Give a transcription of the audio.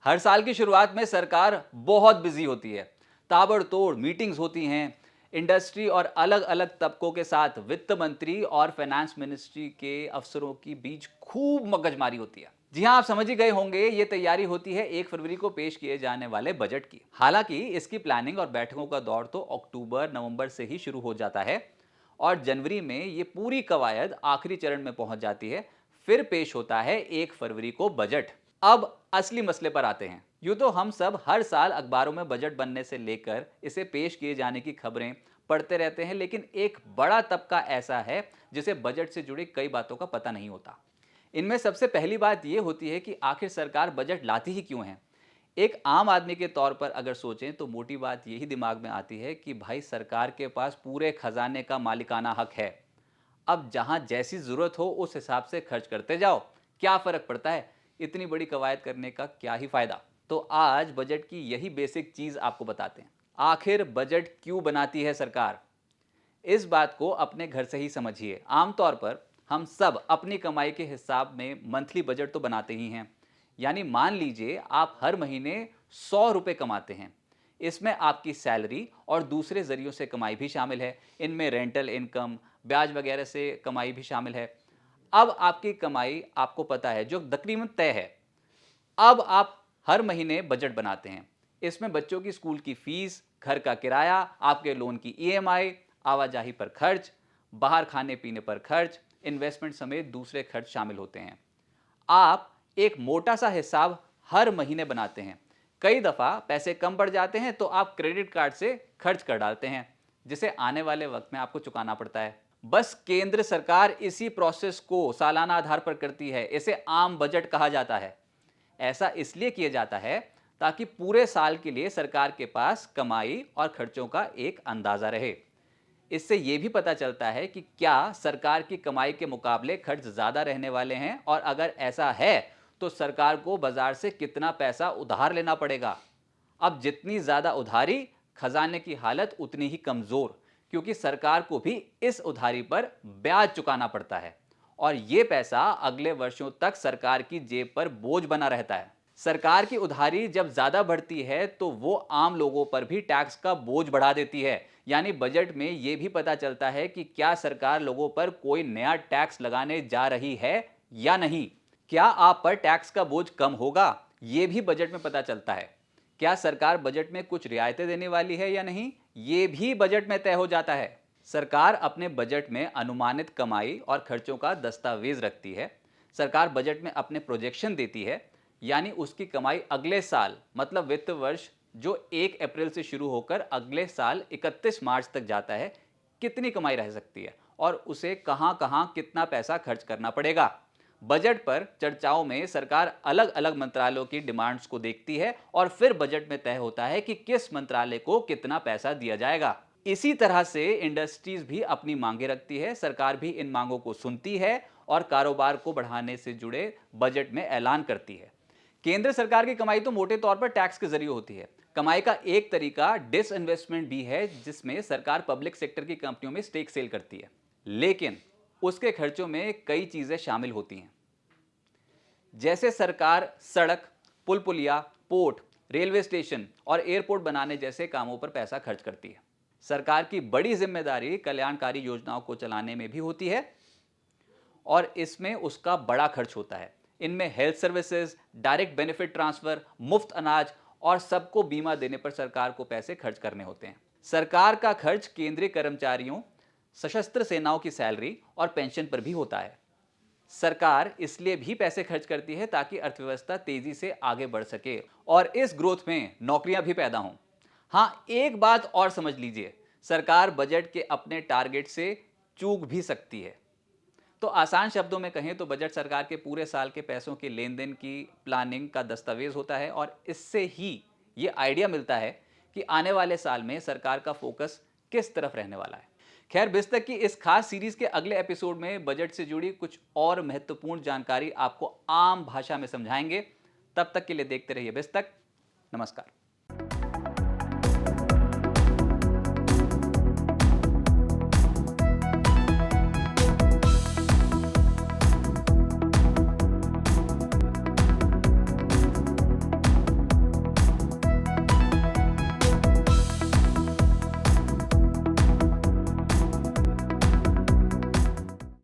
हर साल की शुरुआत में सरकार बहुत बिजी होती है। ताबड़तोड़ मीटिंग्स होती हैं। इंडस्ट्री और अलग अलग तबकों के साथ वित्त मंत्री और फाइनेंस मिनिस्ट्री के अफसरों की बीच खूब मगजमारी होती है। जी हां, आप समझ ही गए होंगे, ये तैयारी होती है 1 फरवरी को पेश किए जाने वाले बजट की। हालांकि इसकी प्लानिंग और बैठकों का दौर तो अक्टूबर नवंबर से ही शुरू हो जाता है और जनवरी में ये पूरी कवायद आखिरी चरण में पहुंच जाती है। फिर पेश होता है 1 फरवरी को बजट। अब असली मसले पर आते हैं। यूं तो हम सब हर साल अखबारों में बजट बनने से लेकर इसे पेश किए जाने की खबरें पढ़ते रहते हैं, लेकिन एक बड़ा तबका ऐसा है जिसे बजट से जुड़ी कई बातों का पता नहीं होता। इनमें सबसे पहली बात यह होती है कि आखिर सरकार बजट लाती ही क्यों है। एक आम आदमी के तौर पर अगर सोचें तो मोटी बात यही दिमाग में आती है कि भाई, सरकार के पास पूरे खजाने का मालिकाना हक है। अब जहां जैसी जरूरत हो उस हिसाब से खर्च करते जाओ, क्या फर्क पड़ता है। इतनी बड़ी कवायद करने का क्या ही फायदा। तो आज बजट की यही बेसिक चीज आपको बताते हैं। आखिर बजट क्यों बनाती है सरकार, इस बात को अपने घर से ही समझिए। आमतौर पर हम सब अपनी कमाई के हिसाब में मंथली बजट तो बनाते ही हैं। यानी मान लीजिए आप हर महीने 100 रुपए कमाते हैं। इसमें आपकी सैलरी और दूसरे जरियों से कमाई भी शामिल है। इनमें रेंटल इनकम, ब्याज वगैरह से कमाई भी शामिल है। अब आपकी कमाई आपको पता है, जो तकरीबन तय है। अब आप हर महीने बजट बनाते हैं। इसमें बच्चों की स्कूल की फीस, घर का किराया, आपके लोन की ईएमआई, आवाजाही पर खर्च, बाहर खाने पीने पर खर्च, इन्वेस्टमेंट समेत दूसरे खर्च शामिल होते हैं। आप एक मोटा सा हिसाब हर महीने बनाते हैं। कई दफा पैसे कम पड़ जाते हैं तो आप क्रेडिट कार्ड से खर्च कर डालते हैं, जिसे आने वाले वक्त में आपको चुकाना पड़ता है। बस केंद्र सरकार इसी प्रोसेस को सालाना आधार पर करती है। इसे आम बजट कहा जाता है। ऐसा इसलिए किया जाता है ताकि पूरे साल के लिए सरकार के पास कमाई और खर्चों का एक अंदाजा रहे। इससे यह भी पता चलता है कि क्या सरकार की कमाई के मुकाबले खर्च ज्यादा रहने वाले हैं, और अगर ऐसा है तो सरकार को बाजार से कितना पैसा उधार लेना पड़ेगा। अब जितनी ज्यादा उधारी, खजाने की हालत उतनी ही कमजोर, क्योंकि सरकार को भी इस उधारी पर ब्याज चुकाना पड़ता है और यह पैसा अगले वर्षों तक सरकार की जेब पर बोझ बना रहता है। सरकार की उधारी जब ज्यादा बढ़ती है तो वो आम लोगों पर भी टैक्स का बोझ बढ़ा देती है। यानी बजट में यह भी पता चलता है कि क्या सरकार लोगों पर कोई नया टैक्स लगाने जा रही है या नहीं। क्या आप पर टैक्स का बोझ कम होगा, यह भी बजट में पता चलता है। क्या सरकार बजट में कुछ रियायतें देने वाली है या नहीं, यह भी बजट में तय हो जाता है। सरकार अपने बजट में अनुमानित कमाई और खर्चों का दस्तावेज रखती है। सरकार बजट में अपने प्रोजेक्शन देती है, यानी उसकी कमाई अगले साल, मतलब वित्त वर्ष जो 1 अप्रैल से शुरू होकर अगले साल 31 मार्च तक जाता है, कितनी कमाई रह सकती है और उसे कहां कहां कितना पैसा खर्च करना पड़ेगा। बजट पर चर्चाओं में सरकार अलग अलग मंत्रालयों की डिमांड्स को देखती है और फिर बजट में तय होता है कि किस मंत्रालय को कितना पैसा दिया जाएगा। इसी तरह से इंडस्ट्रीज भी अपनी मांगे रखती है। सरकार भी इन मांगों को सुनती है और कारोबार को बढ़ाने से जुड़े बजट में ऐलान करती है। केंद्र सरकार की कमाई तो मोटे तौर पर टैक्स के जरिए होती है। कमाई का एक तरीका डिसइन्वेस्टमेंट भी है, जिसमें सरकार पब्लिक सेक्टर की कंपनियों में स्टेक सेल करती है। लेकिन उसके खर्चों में कई चीजें शामिल होती हैं। जैसे सरकार सड़क, पुल पुलिया, पोर्ट, रेलवे स्टेशन और एयरपोर्ट बनाने जैसे कामों पर पैसा खर्च करती है। सरकार की बड़ी जिम्मेदारी कल्याणकारी योजनाओं को चलाने में भी होती है और इसमें उसका बड़ा खर्च होता है। इनमें health services, direct benefit transfer, मुफ्त अनाज और सबको बीमा देने पर सरकार को पैसे खर्च करने होते हैं। सरकार का खर्च केंद्रीय कर्मचारियों, सशस्त्र सेनाओं की सैलरी और पेंशन पर भी होता है। सरकार इसलिए भी पैसे खर्च करती है ताकि अर्थव्यवस्था तेजी से आगे बढ़ सके और इस ग्रोथ में नौकरियां भी पैदा हों। हां, एक बात और समझ लीजिए, सरकार बजट के अपने टारगेट से चूक भी सकती है। तो आसान शब्दों में कहें तो बजट सरकार के पूरे साल के पैसों के लेन देन की प्लानिंग का दस्तावेज होता है और इससे ही ये आइडिया मिलता है कि आने वाले साल में सरकार का फोकस किस तरफ रहने वाला है। खैर, बिस्तक की इस खास सीरीज के अगले एपिसोड में बजट से जुड़ी कुछ और महत्वपूर्ण जानकारी आपको आम भाषा में समझाएंगे। तब तक के लिए देखते रहिए बिस्तक। नमस्कार।